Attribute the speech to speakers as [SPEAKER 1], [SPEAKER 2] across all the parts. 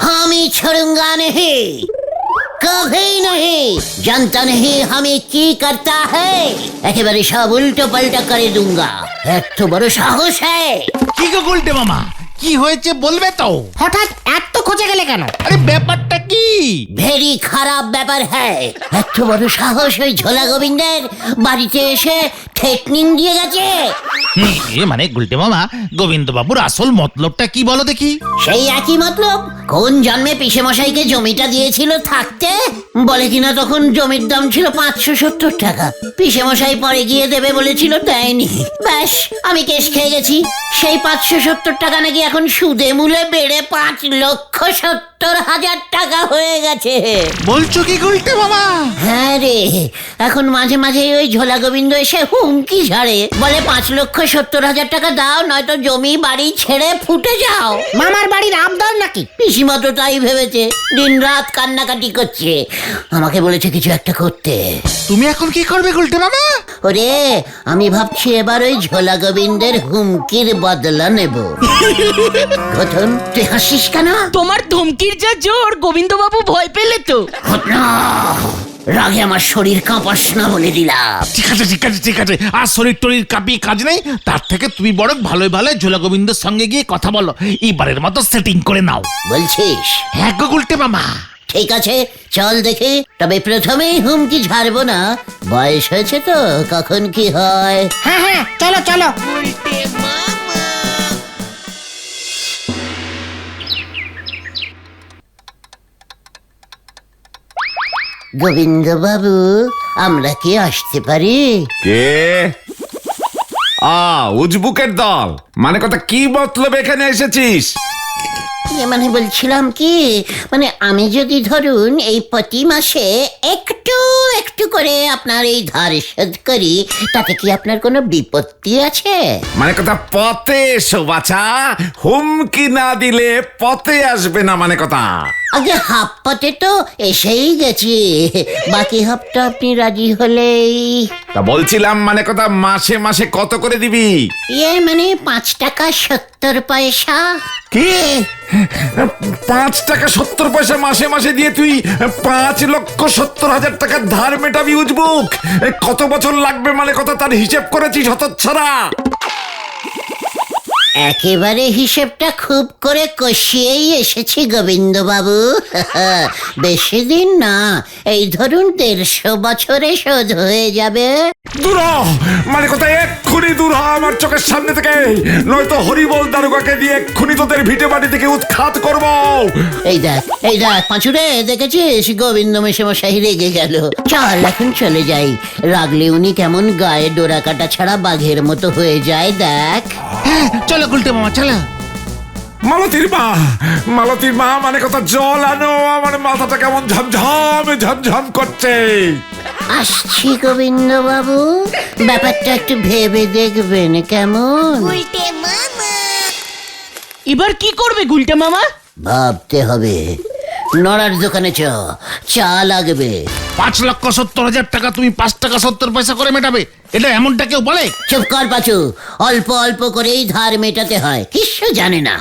[SPEAKER 1] हामी छोड़ूंगा नहीं, कभी नहीं। जानता नहीं हमें की करता है, একেবারে সব উল্টো পাল্টা করে दूंगा। এত বড় সাহস है।
[SPEAKER 2] কি গো গুলটে মামা, কি হয়েছে বলবে তো?
[SPEAKER 3] হঠাৎ এত খোঁজে গেলে কেন?
[SPEAKER 2] আরে ব্যাপারটা কি?
[SPEAKER 1] ভেরি খারাপ ব্যাপার হ্যাঁ। এত বড় সাহস ওই ঝোলা গোবিন্দের বাড়িতে এসে থ্রেটনিং দিয়ে গেছে।
[SPEAKER 2] মানে গুলটে মামা, গোবিন্দ বাবুর আসল মতলবটা কি বলো দেখি?
[SPEAKER 1] সেই একই মতলব। কোন জন্মে পিসে মশাইকে জমিটা দিয়েছিল থাকতে, বলে কিনা তখন জমির দাম ছিল 570 টাকা। পিসে মশাই পরে গিয়ে দেবে বলেছিল, দেয়নি। ব্যাস আমি কেস খেয়ে গেছি। সেই 570 টাকা নাকি এখন সুদে মূলে বেড়ে 5,70,000 টাকা হয়ে গেছে।
[SPEAKER 2] বলছো কি গুলটে মামা?
[SPEAKER 1] হ্যাঁ রে, এখন মাঝে মাঝে ওই ঝোলা গোবিন্দ এসে হুমকি ঝাড়ে, বলে 5,70,000 টাকা দাও, নয়তো জমি বাড়ি ছেড়ে ফুটে যাও।
[SPEAKER 3] মামার বাড়ির আবদার নাকি?
[SPEAKER 1] পিসিমা তো তাই ভেবেছে, দিন রাত কান্নাকাটি করছে। আমাকে বলেছে কিছু একটা করতে।
[SPEAKER 2] তুমি এখন কি করবে গুলটে মামা?
[SPEAKER 1] ওরে, আমি ভাবছি এবার ওই ঝোলা গোবিন্দের হুমকির বদলা নেব। গঠন, তুই হাসিস কেন?
[SPEAKER 4] তোমার ধমকির যা জোর, গোবিন্দবাবু ভয় পেলে তো।
[SPEAKER 1] ঘটনা, রাগে আমার শরীর কাঁপাস না বলে দিলাম।
[SPEAKER 2] ঠিক আছে ঠিক আছে ঠিক আছে, আর শরীর টরির কাঁপিয়ে কাজ নেই। তার থেকে তুমি বরং ভালোই ভালো ঝোলা গোবিন্দের সঙ্গে গিয়ে কথা বলো, এবারের মতো সেটিং করে নাও।
[SPEAKER 1] বলছিস?
[SPEAKER 2] হ্যাঁ গো গুলটে মামা।
[SPEAKER 1] ঠিক আছে, চল দেখি। তবে প্রথমেই হুমকি ঝাড়বো না, বয়স হয়েছে তো, কখন কি হয়।
[SPEAKER 3] হ্যাঁ হ্যাঁ, চলো চলো।
[SPEAKER 1] গোবিন্দ বাবু, আমরা কি আসতে পারি?
[SPEAKER 5] কে? উজবুকের দল। মানে কথা কি মতলব এখানে এসেছিস?
[SPEAKER 1] মানে বলছিলাম কি, মানে আমি যদি ধরুন এই প্রতি মাসে একটু একটু করে আপনার এই ধার শোধ করি, তাতে কি আপনার কোনো বিপত্তি আছে?
[SPEAKER 5] মানে কথা পথে এসো বাছা, হুমকি না দিলে পথে আসবে না। মানে কথা
[SPEAKER 1] আগে হাফ পথে তো এসেই গেছি, বাকি হাফটা আপনি রাজি হলেই।
[SPEAKER 5] তা বলছিলাম, মানে কথা মাসে মাসে কত করে দিবি?
[SPEAKER 1] মানে 5 টাকা 70 পয়সা।
[SPEAKER 5] কি 5 টাকা 70 পয়সা মাসে মাসে দিয়ে তুই 5,70,000 টাকার ধার মেটাবি উজবুক? কত বছর লাগবে মানে কথা তার হিসেব করেছিস হতচ্ছাড়া?
[SPEAKER 1] একেবারে হিসেবটা খুব করে কষিয়েই এসেছি গোবিন্দ বাবু। বেশি দিন না, এই ধরুন 150 বছরে শোধ হয়ে যাবে।
[SPEAKER 5] দূর হ, মানে কথা এক্ষুনি দূর হ আমার চোখের সামনে থেকে, নয়তো হরিবল দারোগাকে দিয়ে এক্ষুনি তোদের ভিটে বাড়ি থেকে উৎখাত করবো।
[SPEAKER 1] এই দেখ পাঁচুরে, দেখেছিস গোবিন্দ মেশামশাই রেগে গেল। চল এখন চলে যাই, রাগলে উনি কেমন গায়ে ডোরা কাটা ছাড়া বাঘের মতো হয়ে যায় দেখ।
[SPEAKER 2] হ্যাঁ চলো গুলটে মামা চলো।
[SPEAKER 5] মালতীর মা, মানে কথা জল আনো, আমার মাথাটা কেমন ঝমঝম করছে।
[SPEAKER 1] আসছি গোবিন্দ বাবু, ব্যাপারটা একটু ভেবে দেখবেন কেমন।
[SPEAKER 4] এবার কি করবে গুলটে মামা?
[SPEAKER 1] ভাবতে হবে। নড়ার দোকানে চা লাগবে।
[SPEAKER 2] 5,70,000 টাকা তুমি 5 টাকা 70 পয়সা করে মেটাবে, এটা এমনটা কেউ বলে?
[SPEAKER 1] চুপ কর পাচু, অল্প অল্প করেই ধার মেটাতে হয়, কিছু জানে না।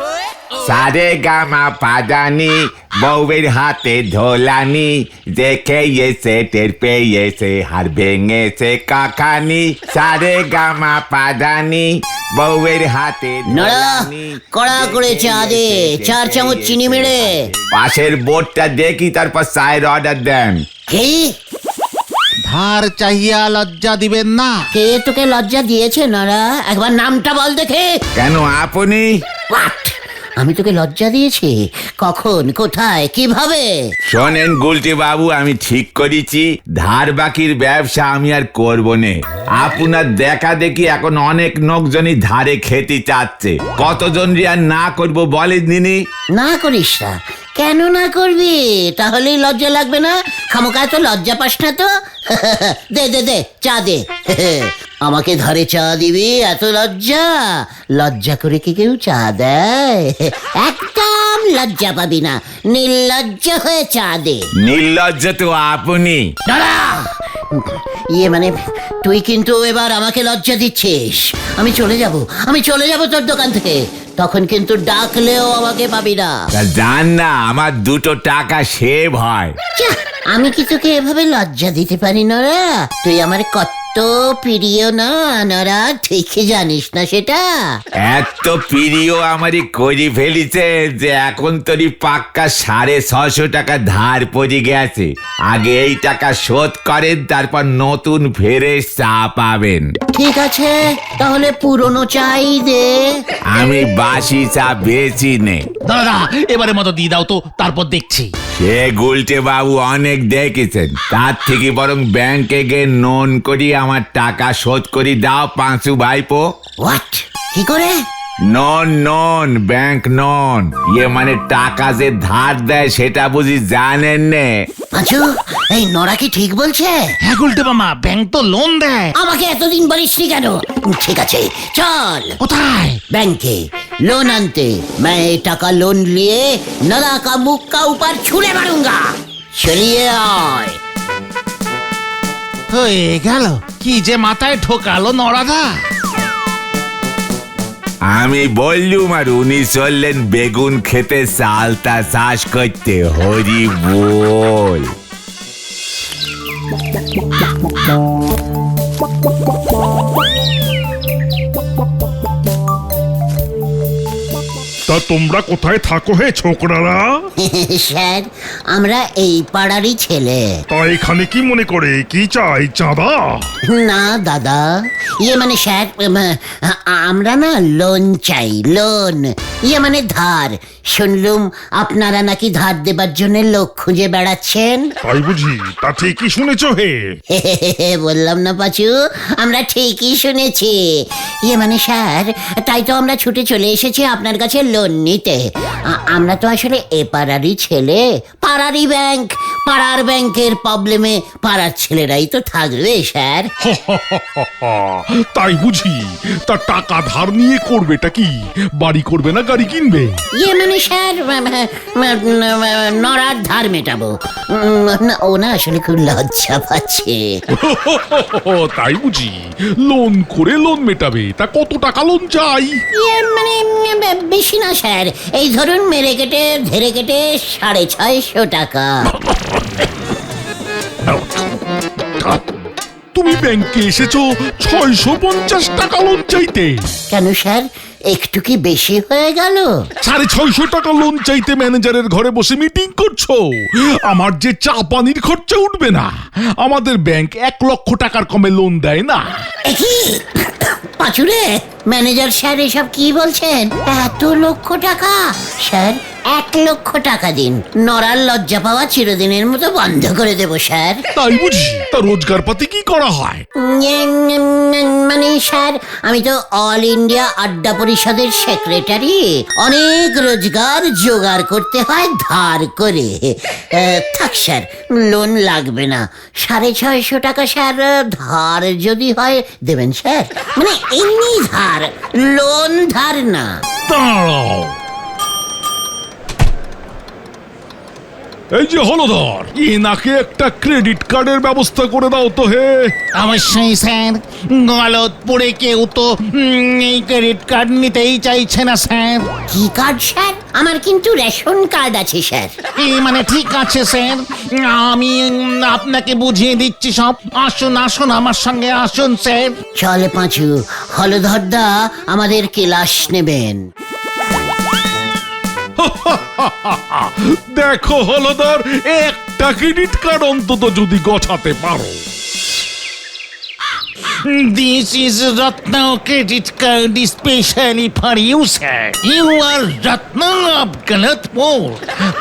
[SPEAKER 6] সারে গামা পাদানি, বউয়ের হাতে ঢোলানি, দেখে এসে টের পেয়েছে হার ভেঙেছে কাকানি। সারে গামা পাদানি, বউয়ের হাতে
[SPEAKER 1] নড়া,
[SPEAKER 6] ঢোলানি,
[SPEAKER 1] কড়া করে চা দে, 4 চামচ চিনি মেরে।
[SPEAKER 6] পাশের বোর্ডটা দেখি তারপর চায়ের অর্ডার দেন।
[SPEAKER 1] কি?
[SPEAKER 2] ধার চাহিয়া লজ্জা দিবেন না।
[SPEAKER 1] কে তোকে লজ্জা দিয়েছে নড়া? একবার নামটা বল দেখে।
[SPEAKER 6] কেন আপনি?
[SPEAKER 1] What? আমি তোকে লজ্জা দিয়েছি? কখন, কোথায়, কিভাবে?
[SPEAKER 6] শোনেন গুলটি বাবু, আমি ঠিক করেছি ধার বাকির ব্যবসা আমি আর করব নে। আপনার দেখা দেখি এখন অনেক লোকজনই ধারে খেতে চাচ্ছে, কতজন আর না করব বলে দিনি।
[SPEAKER 1] না করিস না? কেন না করবি? তাহলেই লজ্জা লাগবে না? খামোকা তো লজ্জা পাস না তো। দে চা দে। আমাকে ধারে চা দিবি, এত লজ্জা? লজ্জা করে কি কেউ চা দেয়? একদম লজ্জা পাবি না, নির্লজ্জ হয়ে চা দে।
[SPEAKER 6] নির্লজ্জ তো আপনি।
[SPEAKER 1] দাঁড়া! মানে তুই কিন্তু এবার আমাকে লজ্জা দিচ্ছিস। আমি চলে যাব তোর দোকান থেকে, তখন কিন্তু ডাকলেও আমাকে পাবি না।
[SPEAKER 6] তা জান না, আমার 2 টাকা সেভ হয়।
[SPEAKER 1] যাহ, আমি কি তোকে এভাবে লজ্জা দিতে পারি নরা? তুই আমার কত প্রিয় না নরা, ঠিক জানিস না সেটা?
[SPEAKER 6] এত প্রিয় আমারই করে ফেলিছে যে এখন তোরই পাক্কা 650 টাকা ধার পড়ে গেছে। আগে এই টাকা শোধ করেন, তারপর নতুন ফ্রেশ চা পাবেন।
[SPEAKER 1] ঠিক আছে, তাহলে পুরনো চাই দে।
[SPEAKER 6] আমি বাসি চা বেচি নে।
[SPEAKER 2] দাদা এবারের মতো দিয়ে দাও তো, তারপর দেখছি।
[SPEAKER 6] সে গুলটে বাবু অনেক দেখেছেন, তার থেকে বরং ব্যাংকে গিয়ে লোন করি আমার টাকা শোধ করি দাও পাঁচু ভাইপো।
[SPEAKER 1] হোয়াট? কি করে?
[SPEAKER 6] নন ব্যাংক নন, মানে টাকা যে ধার দেয় সেটা বুঝি জানেন নে?
[SPEAKER 1] পাঁচু, এই নরা কি ঠিক বলছে?
[SPEAKER 2] হ্যাঁ গুলটে মামা, ব্যাংক তো লোন দেয়।
[SPEAKER 1] আমাকে এতদিন বলিসনি কেন? ঠিক আছে, চল
[SPEAKER 2] কোথায়?
[SPEAKER 1] ব্যাংকে लोन आनते। मैं ये टाका लोन लिए नला का मुख का ऊपर छुरे मारूंगा। चलिए आए।
[SPEAKER 2] হয়ে গেল, কি যে মাথায় ঠোকালো নরাদা।
[SPEAKER 6] আমি বললুম আর উনি চললেন বেগুন খেতে চালতা চাষ করতে। হরি বল।
[SPEAKER 7] তা তোমরা কোথায় থাকো হে ছোকরারা?
[SPEAKER 1] স্যার, আমরা এই পাড়ারই ছেলে।
[SPEAKER 7] তা এখানে কি মনে করে, কি চাই, চাঁদা?
[SPEAKER 1] না দাদা, মানে স্যার, আমরা না লোন চাই, লোন মানে ধার। শুনলুম আপনারা নাকি ধার দেবার জন্য লোক খুঁজে বেড়াচ্ছেন।
[SPEAKER 7] তাই বুঝি? তা ঠিকই শুনেছো হে।
[SPEAKER 1] বললাম না পাচু, আমরা ঠিকই শুনেছি। মানে স্যার, তাই তো আমরা ছুটে চলে এসেছি আপনার কাছে লোন নিতে। আমরা তো আসলে এ পাড়ারই ছেলে, পাড়ারই ব্যাংক, পাড়ার ব্যাংকের প্রবলেমে পাড়ার ছেলেরাই তো থাকবে স্যার।
[SPEAKER 7] তাই বুঝি? তা টাকা ধার নিয়ে করবেটা কি? বাড়ি করবে না গাড়ি কিনবে?
[SPEAKER 1] মানে স্যার, নরার ধার মেটাবো। ও না আসলে খুব লজ্জা পাচ্ছে।
[SPEAKER 7] তাই বুঝি? লোন করে লোন মেটাবে? তা কত টাকা লোন চাই?
[SPEAKER 1] মানে বেশি না স্যার, এই ধরুন মেরে কেটে ধেরে কেটে 650 টাকা।
[SPEAKER 7] তুমি ব্যাংকে এসেছো 650 টাকা লোন চাইতে?
[SPEAKER 1] কেন স্যার, একটু কি বেশি হয়ে গেল?
[SPEAKER 7] 650 টাকা লোন চাইতে ম্যানেজারের ঘরে বসে মিটিং করছো? আমার যে চা পানির খরচা উঠবে না। আমাদের ব্যাংক 1 লক্ষ টাকার কমে লোন দেয় না।
[SPEAKER 1] কি পাচুরে, ম্যানেজার স্যার এসব কি বলছেন? এত লক্ষ টাকা? স্যার 1 লক্ষ টাকা দিন, নরার লজ্জা পাওয়া চিরদিনের মতো বন্ধ করে দেব স্যার।
[SPEAKER 7] তাই বুঝি? তা রোজগার পাতি কি করা হয়?
[SPEAKER 1] মানে স্যার, আমি তো অল ইন্ডিয়া আড্ডা পরিষদের সেক্রেটারি। অনেক রোজগার জোগাড় করতে হয় ধার করে। থাক স্যার, লোন লাগবে না। 650 টাকা স্যার ধার যদি হয় দেবেন স্যার, মানে এমনি ধার, লোন ধার না।
[SPEAKER 7] দাঁড়াও, এই যে হলধর, এনাকে একটা ক্রেডিট কার্ডের ব্যবস্থা করে দাও তো হে।
[SPEAKER 2] অবশ্যই স্যার, গলতপুরে কেউ তো এই ক্রেডিট কার্ড নিতেই চাইছে না স্যার।
[SPEAKER 1] কি কার্ড স্যার? আমার কিন্তু রেশন কার্ড আছে স্যার।
[SPEAKER 2] মানে ঠিক আছে স্যার, আমি আপনাকে বুঝিয়ে দিচ্ছি সব। আসুন আসুন, আমার সঙ্গে আসুন স্যার।
[SPEAKER 1] চল পাঁচু, হলধরদা আমাদের ক্লাস নেবেন।
[SPEAKER 7] দেখো হলধর, একটা ক্রেডিট কার্ড অন্তত যদি গছাতে পারো।
[SPEAKER 2] This is Ratna credit card specially for you, sir. You are Ratna of Galatpur.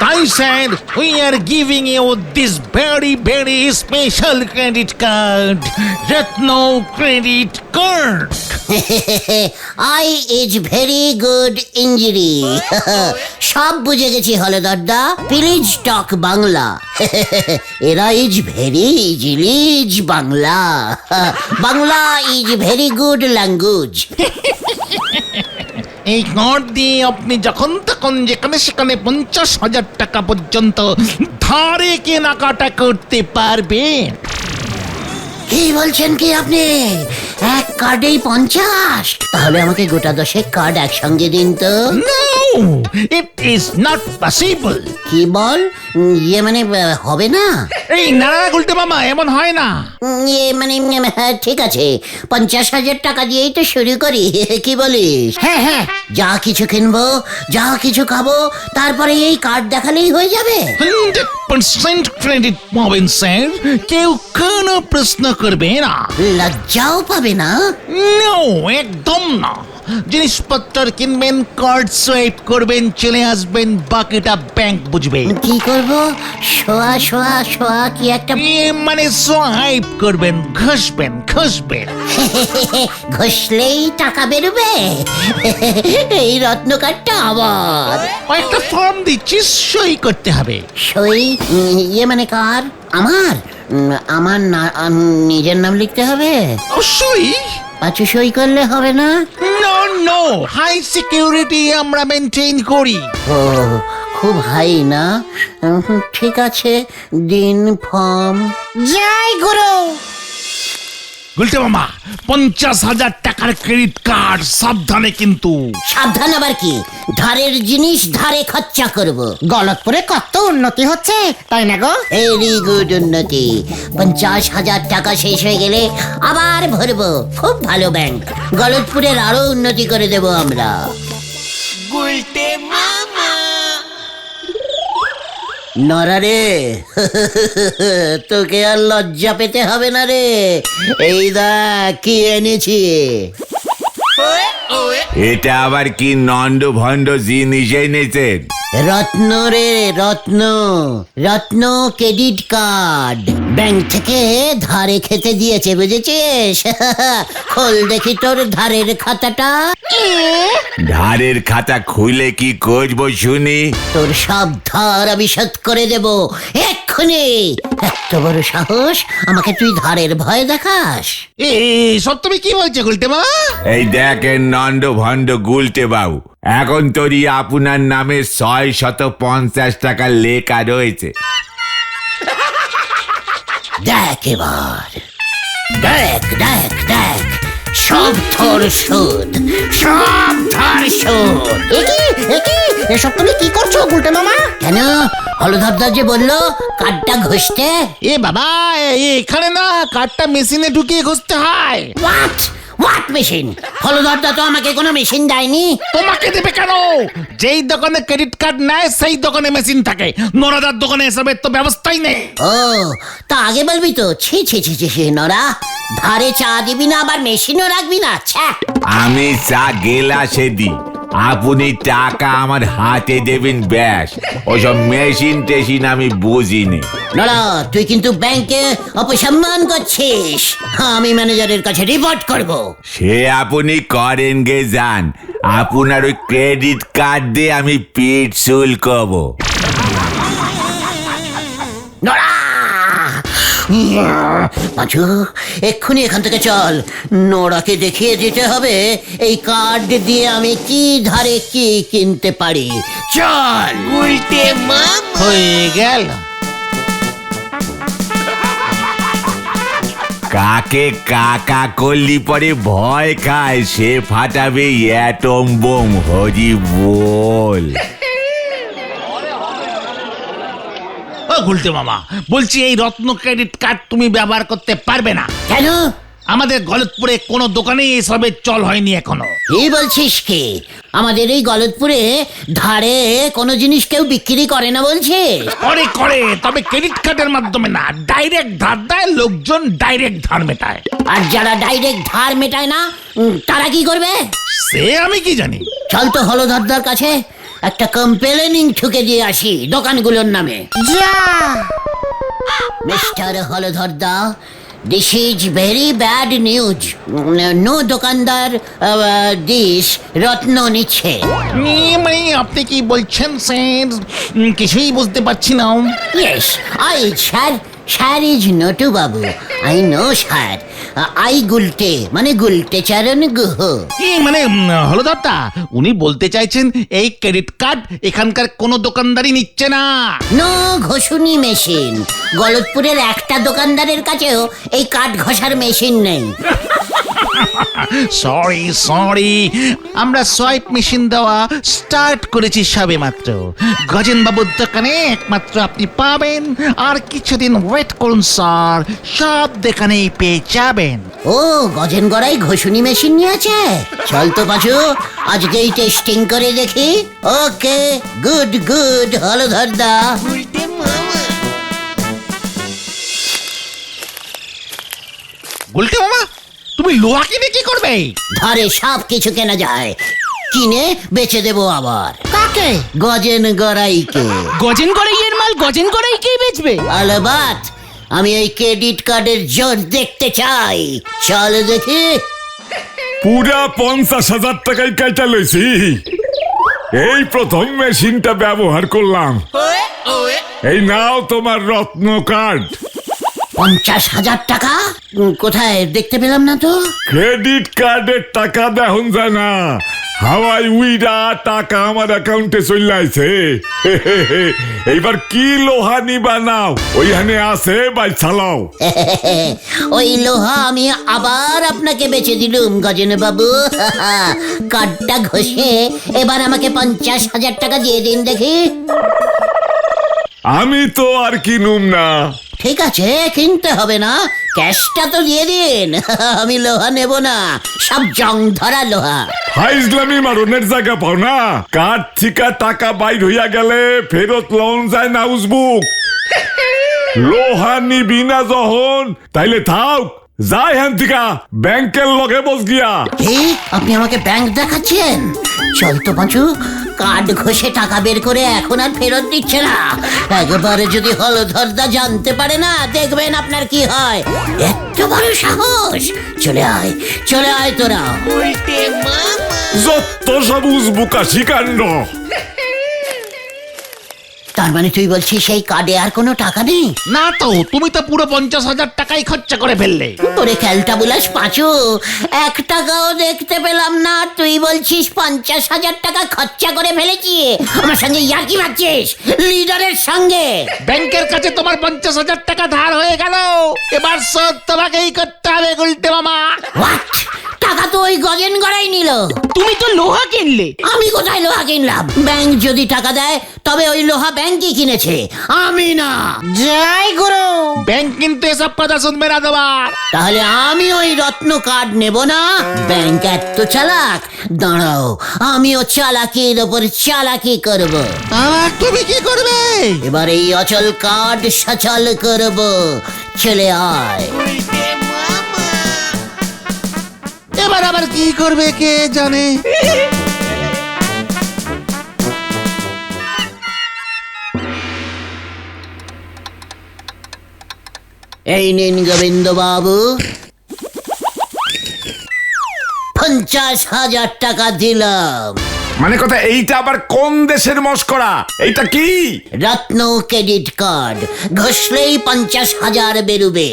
[SPEAKER 2] Thai sir, we are giving you this very, very special credit card. Ratna credit card.
[SPEAKER 1] I is very good injury. সব বুঝে গেছি হলদরদা, please talk Bangla. এরা is very easily Bangla. Bangla is very good language.
[SPEAKER 2] এই card দিয়ে আপনি যখন তখন যেখানে সেখানে 50,000 টাকা পর্যন্ত ধারে কেনাকাটা করতে পারবেন।
[SPEAKER 1] কি বলছেন কি আপনি? এক কার্ডেই 50? তাহলে আমাকে গোটা 10 কার্ড একসঙ্গে দিন তো।
[SPEAKER 2] No, it is not possible.
[SPEAKER 1] কি বল? ইয়ে মানে হবে না?
[SPEAKER 2] এই না গুলটে মামা, এমন হয় না।
[SPEAKER 1] ইয়ে মানে হ্যাঁ, ঠিক আছে, 50,000 টাকা দিয়েই তো শুরু করি। কি বলিস?
[SPEAKER 3] হ্যাঁ হ্যাঁ
[SPEAKER 1] যা কিছু কিনবো, যা কিছু খাবো, তারপরে এই কার্ড দেখালেই হয়ে যাবে।
[SPEAKER 2] 100% ক্রেডিট পাবেন স্যার, কেউ কোনো প্রশ্ন করবে না।
[SPEAKER 1] লজ্জাও পাবে না?
[SPEAKER 2] নো, একদম না। জিনিসপত্র কিনবেন, কার্ড সোয়াইপ করবেন, চলে আসবেন, বাকিটা ব্যাংক বুঝবে।
[SPEAKER 1] কি করব? শোয়া শোয়া শোয়া কি একটা
[SPEAKER 2] মানে সোয়াইপ করবেন, ঘষবেন।
[SPEAKER 1] ঘষলেই টাকা বেরোবে? এই রত্ন কার্ডটা আবার
[SPEAKER 2] একটা ফর্ম দিচ্ছি, সই করতে হবে।
[SPEAKER 1] সই? ইয়ে মানে কার? আমার? আমার নিজের নাম লিখতে হবে?
[SPEAKER 2] সই?
[SPEAKER 1] আচ্ছা, সই করলে হবে না?
[SPEAKER 2] নো, হাই সিকিউরিটি আমরা মেনটেন করি।
[SPEAKER 1] ও, খুব হাই না? ঠিক আছে, দিন ফর্ম।
[SPEAKER 3] জয় গুরু।
[SPEAKER 2] গুলটে মামা, 50,000 টাকার ক্রেডিট কার্ড, সাবধানে কিন্তু।
[SPEAKER 1] সাবধান আবার কি? ধারের জিনিস ধারে খরচা করব।
[SPEAKER 3] গলতপুরে কত উন্নতি হচ্ছে, তাই না গো?
[SPEAKER 1] ভেরি গুড উন্নতি। 50,000 টাকা শেষ হয়ে গেলে আবার ভরবো। খুব ভালো ব্যাংক। গলতপুরের আরো উন্নতি করে দেব আমরা। নরা রে, তোকে আর লজ্জা পেতে হবে না রে। এই দেখ কি এনেছি।
[SPEAKER 6] এটা আবার কি নন্ড ভণ্ড জিনিস এনেছেন?
[SPEAKER 1] রত্ন রে, রত্ন ক্রেডিট কার্ড। ব্যাংক থেকে ধারে খেতে দিয়েছে, বুঝেছিস? খোল দেখি তোর ধারের খাতাটা।
[SPEAKER 6] ধারের খাতা খুলে কি করবো শুনি?
[SPEAKER 1] তোর সব ধার আমি শোধ করে দেব এক্ষুনি। এত বড় সাহস, আমাকে তুই ধারের ভয় দেখাস?
[SPEAKER 2] সব তুমি কি বলছো গুলটে মামা?
[SPEAKER 6] এই দেখেন নন্ড ভণ্ড গুলটে বাবু, এখন তোরই আপনার নামে 650 টাকা লেখা রয়েছে।
[SPEAKER 1] দেখ এবার, দেখ দেখ দেখ, সব তোর শোধ, সব ধার শোধ।
[SPEAKER 3] এসব তুমি কি করছো গুলটে মামা?
[SPEAKER 1] কেন? হলধরদা যে বললো কার্ডটা ঘষতে।
[SPEAKER 2] বাবা, এখানে না, কার্ডটা মেশিনে ঢুকিয়ে ঘষতে হয়।
[SPEAKER 1] What machine? হলধরদা তো আমাকে কোনো মেশিন দেয়নি।
[SPEAKER 2] তোমাকে দেবে কেন? যেই দোকানে ক্রেডিট কার্ড নেয় সেই দোকানে মেশিন থাকে। নরাদার দোকানে এসবের তো ব্যবস্থাই নেই।
[SPEAKER 1] ও, তা আগে বলবি তো। ছি ছি ছি ছি, নরা, ধারে চা দিবি না, আবার মেশিনও রাখবি না? ছ্যা।
[SPEAKER 6] আমি চা গেলাসে দিই, আপনি টাকা আমার হাতে দেবেন ব্যাস। ওসব মেশিন টেশিন আমি বুঝিনি।
[SPEAKER 1] নরা, তুই কিন্তু ব্যাংকে অপসম্মান করছিস। আমি ম্যানেজারের কাছে রিপোর্ট করব।
[SPEAKER 6] সে আপনি করেন গে যান, আপনার ওই ক্রেডিট কার্ড দিয়ে আমি পিঠ শুল্কবো।
[SPEAKER 1] নরা, পাঁচু, এক্ষুনি এখান থেকে চল। নোরাকে দেখিয়ে দিতে হবে এই কার্ড দিয়ে আমি কি ধারে কি কিনতে পারি। চল।
[SPEAKER 2] হয়ে গেল।
[SPEAKER 6] কাকে কাকা করলি পরে ভয় খায়, সে ফাটাবে অ্যাটম বোম। হরি বল।
[SPEAKER 2] গুলটে মামা, বলছি এই রত্ন ক্রেডিট কার্ড তুমি ব্যবহার করতে পারবে না।
[SPEAKER 1] কেন?
[SPEAKER 2] আমাদের গলতপুরে কোনো দোকানে এসবের চল হয়নি এখনো।
[SPEAKER 1] কি বলছিস কি? আমাদের এই গলতপুরে ধারে কোনো জিনিস কেউ বিক্রি করে না বলছিস?
[SPEAKER 2] করে, তবে ক্রেডিট কার্ডের মাধ্যমে না, ডাইরেক্ট ধার দেয় লোকজন, ডাইরেক্ট ধার মেটায়।
[SPEAKER 1] আর যারা ডাইরেক্ট ধার মেটায় না, তারা কি করবে?
[SPEAKER 2] সে আমি কি জানি।
[SPEAKER 1] চল তো হলধরদার কাছে একটা কমপ্লেনিং ঠুকে দিয়ে আসি দোকানগুলোর নামে।
[SPEAKER 3] যা।
[SPEAKER 1] মিস্টার হলধরদা, this is very bad news. No দোকানদার দিস রত্ন নিচ্ছে।
[SPEAKER 2] মানে আপনি কি বলছেন স্যার? কিছুই বুঝতে পারছি না।
[SPEAKER 1] Yes, I sir, sir is Natu বাবু। I no sir. I Gulte মানে গুলটে চারণ গুহ।
[SPEAKER 2] মানে হলদরদা উনি বলতে চাইছেন এই ক্রেডিট কার্ড এখানকার কোনো দোকানদারই নিচ্ছে না।
[SPEAKER 1] No ঘষুনি machine. গলতপুরের একটা দোকানদারের কাছেও এই কাঠ ঘষার মেশিন নেই।
[SPEAKER 2] সরি আমরা সোয়াইপ মেশিন দেওয়া স্টার্ট করেছি সবে মাত্র। গজেন বাবুর দোকানে একমাত্র আপনি পাবেন, আর কিছুদিন ওয়েট করুন স্যার, সব দোকানেই পেয়ে যাবেন।
[SPEAKER 1] ও গজেন গড়াই ঘষুনি মেশিন নিয়েছে। চল তো পাচু, আজকেই টেস্টিং করে দেখি। ওকে, গুড হলধরদা।
[SPEAKER 2] গুলটে মামা, তুমি লোহা কিনে কি করবে?
[SPEAKER 1] ধারে সব কিছু কেনা যায়, কিনে বেচে দেবো আবার।
[SPEAKER 3] কাকে?
[SPEAKER 1] গজেন গড়াইকে।
[SPEAKER 4] গজেন গড়াইয়ের মাল গজেন গড়াইকেই বেচবে?
[SPEAKER 1] আলবাত, আমি এই ক্রেডিট কার্ডের জোর দেখতে চাই। চল দেখি।
[SPEAKER 5] পুরা 50,000 টাকায় কাইটা লইছি। এই প্রথম মেশিনটা ব্যবহার করলাম। এই নাও তোমার রত্ন কার্ড।
[SPEAKER 1] 50,000 টাকা? কোথায় দেখতে পেলাম না তো।
[SPEAKER 5] ক্রেডিট কার্ডের টাকা দেখুন যায় না, হাওয়াই উইরা টাকা আমার অ্যাকাউন্টে চলে আইছে। এইবার কি লোহা নিবা নাও, ওইখানে আছে বাই চালাও।
[SPEAKER 1] ওই লোহা আমি আবার আপনাকে বেচে দিলুম গজেন বাবু। কার্ডটা ঘষে এবার আমাকে 50,000 টাকা দিয়ে দিন দেখি।
[SPEAKER 5] আমি তো আর কিনুম না।
[SPEAKER 1] ঠিক আছে, কিনতে হবে না, ক্যাশটা তো দিয়ে দিন। আমি লোহা নেব না, সব জং ধরা লোহা।
[SPEAKER 5] ফাইজলামি মারনের জায়গা পাও না। কার্ড থিকা টাকা বাইর হইয়া গেলে ফেরত লন যায় না উজবুক। লোহা নিবি না যখন তাইলে থাক, যাই হ্যান থিকা ব্যাংকের লগে বস গিয়া।
[SPEAKER 1] হে, আপনি আমাকে ব্যাংক দেখাচ্ছেন? চল তো পাঁচু, কার্ড ঘষে টাকা বের করে এখন আর ফেরত দিচ্ছে না। একবারে যদি হলধরদা জানতে পারে না, দেখবেন আপনার কি হয়। এত বড় সাহস! চলে আয় তোরা।
[SPEAKER 5] যত সব উজবুকা শিকাণ্ড।
[SPEAKER 1] তার মানে তুই বলছিস সেই কার্ডে আর কোনো টাকা নেই?
[SPEAKER 2] না তো, তুমি তো পুরো 50,000 টাকাই খরচা করে ফেললে।
[SPEAKER 1] তোরে খেলটা বুলাস পাঁচু, 1 টাকাও দেখতে পেলাম না, তুই বলছিস 50,000 টাকা খরচা করে ফেলেছি। আমার সঙ্গে ইয়ার্কি মারছিস লিডারের সঙ্গে?
[SPEAKER 2] ব্যাংকের কাছে তোমার 50,000 টাকা ধার হয়ে গেল, এবার শোধ তোমাকেই করতে হবে গুলটে মামা।
[SPEAKER 1] হোয়াট? টাকা তো ওই গজেন গড়াই নিল।
[SPEAKER 4] তুমি তো লোহা কিনলে।
[SPEAKER 1] আমি কোথায় লোহা কিনলাম? ব্যাংক যদি টাকা দেয় তবে ওই লোহা ব্যাংকই কিনেছে, আমি না।
[SPEAKER 3] জয় গুরু।
[SPEAKER 2] ব্যাংক কিন্তু এসব কথা শুনবে না তোমার।
[SPEAKER 1] তাহলে আমি ওই রত্ন কার্ড নেব না। ব্যাংক এত চালাক, দাঁড়াও আমিও চালাকির ওপর চালাকি করব।
[SPEAKER 2] আর তুমি কি করবে?
[SPEAKER 1] এবার এই অচল কার্ড সচল করব। চলে আয়।
[SPEAKER 2] এবার আবার কি করবে কে জানে।
[SPEAKER 1] এই নিন গোবিন্দ বাবু, 50,000 টাকা দিলাম।
[SPEAKER 5] মানে কথা এইটা আবার কোন দেশের মস্করা? এইটা কি?
[SPEAKER 1] রত্ন ক্রেডিট কার্ড, ঘষলেই 50,000 বেরুবে।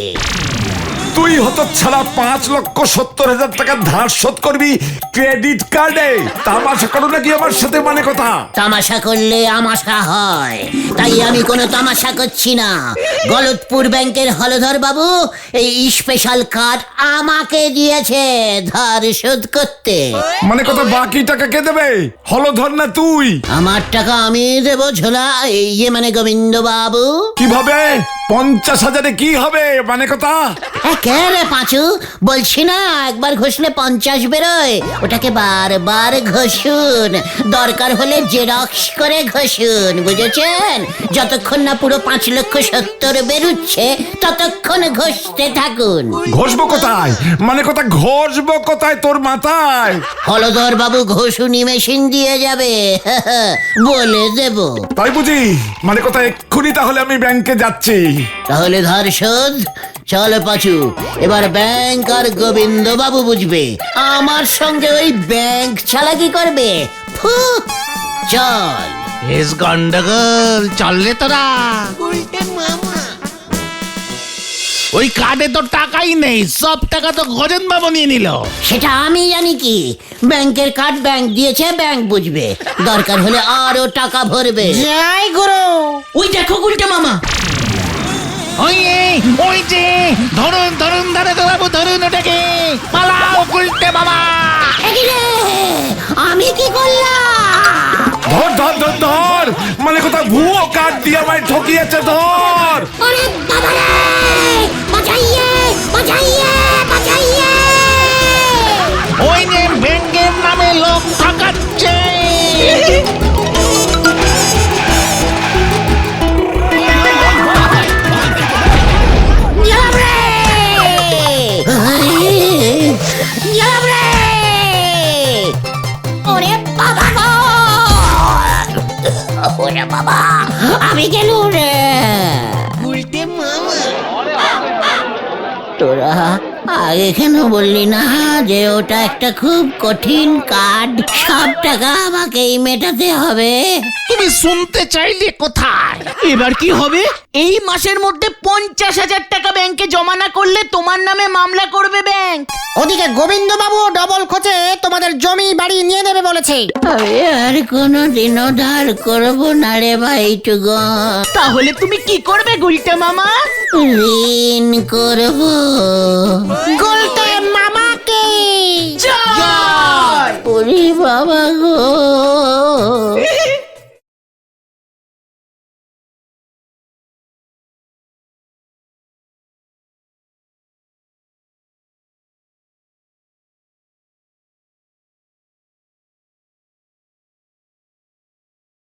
[SPEAKER 5] তুই হতো ছাড়া 5,70,000 টাকা ধার শোধ করবি ক্রেডিট কার্ডে? তামাশা করো নাকি আমার সাথে? মানে কথা
[SPEAKER 1] তামাশা করলে আমাশা হয়, তাই আমি কোনো তামাশা করছি না। গলতপুর ব্যাংকের হলধর বাবু এই স্পেশাল কার্ড আমাকে দিয়েছে ধার শোধ করতে।
[SPEAKER 5] মানে কথা বাকি টাকা কে দেবে? হলধর না তুই?
[SPEAKER 1] আমার টাকা আমি দেবো ঝোলা, ইয়ে মানে গোবিন্দ বাবু।
[SPEAKER 5] কিভাবে? 50,000-এ কি হবে? মানে কথা
[SPEAKER 1] কে রে পাঁচু, বলছি না একবার ঘষলে 50 বেরোয়, ওটাকে বারবার ঘষুন, দরকার হলে জেরক্স করে ঘষুন, বুঝেছেন? যতক্ষণ না পুরো 5,70,000 বেরুচ্ছে ততক্ষণ ঘষতে থাকুন।
[SPEAKER 5] ঘষবো কোথায়? মানে কথা ঘষবো কোথায় তোর মাথায়?
[SPEAKER 1] হলধর বাবু ঘষুনি মেশিন দিয়ে যাবে, বলে দেব।
[SPEAKER 5] তাই বুঝি? মানে কথা এক্ষুনি তাহলে আমি ব্যাংকে যাচ্ছি।
[SPEAKER 1] তাহলে ধার শোধ। চল পাচু, এবার ব্যাংক আর গোবিন্দ বাবু বুঝবে, আমার সঙ্গে ওই ব্যাংক চালাকি করবে। ফু, চল।
[SPEAKER 2] গন্ডগোল, চললে তোরা। ওই কার্ডে তো টাকাই নেই, সব টাকা তো গজেন বাবু নিয়ে নিল।
[SPEAKER 1] সেটা আমি জানি কি? ব্যাংকের কার্ড ব্যাংক দিয়েছে, ব্যাংক বুঝবে, দরকার হলে আরো টাকা ভরবে।
[SPEAKER 3] জয় গুরু।
[SPEAKER 4] ওই দেখো গুলটে মামা।
[SPEAKER 2] ওই যে ধরুন ধরুন দারোগা বাবু, ধরুন ওটাকে, পালাও গুলটে বাবা।
[SPEAKER 1] একি রে, আমি কি করলাম?
[SPEAKER 5] ধর ধর ধর ধর, মানে কোথাও ভুয়ো কার্ড দিয়ে আমায় ঠকিয়েছে, ধর।
[SPEAKER 1] ওরে বাবা রে, বাঁচাইয়ে বাঁচাইয়ে বাঁচাইয়ে।
[SPEAKER 2] ওই যে ব্যাংকের নামে লোক ঠকাচ্ছে।
[SPEAKER 1] গেলাম রে, গেলাম রে। ওরে বাবা গো, ওরে বাবা, আমি গেলুম রে। তোরা আগে কেন বললি না যে ওটা একটা খুব কঠিন কার্ড, সব টাকা আমাকেই মেটাতে হবে?
[SPEAKER 2] তুমি শুনতে চাইলে কোথায়?
[SPEAKER 4] এবার কি হবে? এই মাসের মধ্যে 50,000 টাকা ব্যাংকে জমা না করলে তোমার নামে মামলা করবে ব্যাংক।
[SPEAKER 3] ওদিকে গোবিন্দ বাবু ডবল খোঁজে তোমাদের জমি বাড়ি নিয়ে নেবে বলেছে।
[SPEAKER 1] আমি আর কোনোদিনও ধার করবো না রে ভাইটুগন,
[SPEAKER 4] তাহলে তুমি কি করবে গুলটে মামা?
[SPEAKER 1] ঋণ করবো।
[SPEAKER 3] গুলটে মামাকে
[SPEAKER 4] জয়!
[SPEAKER 1] ওরে বাবা গো,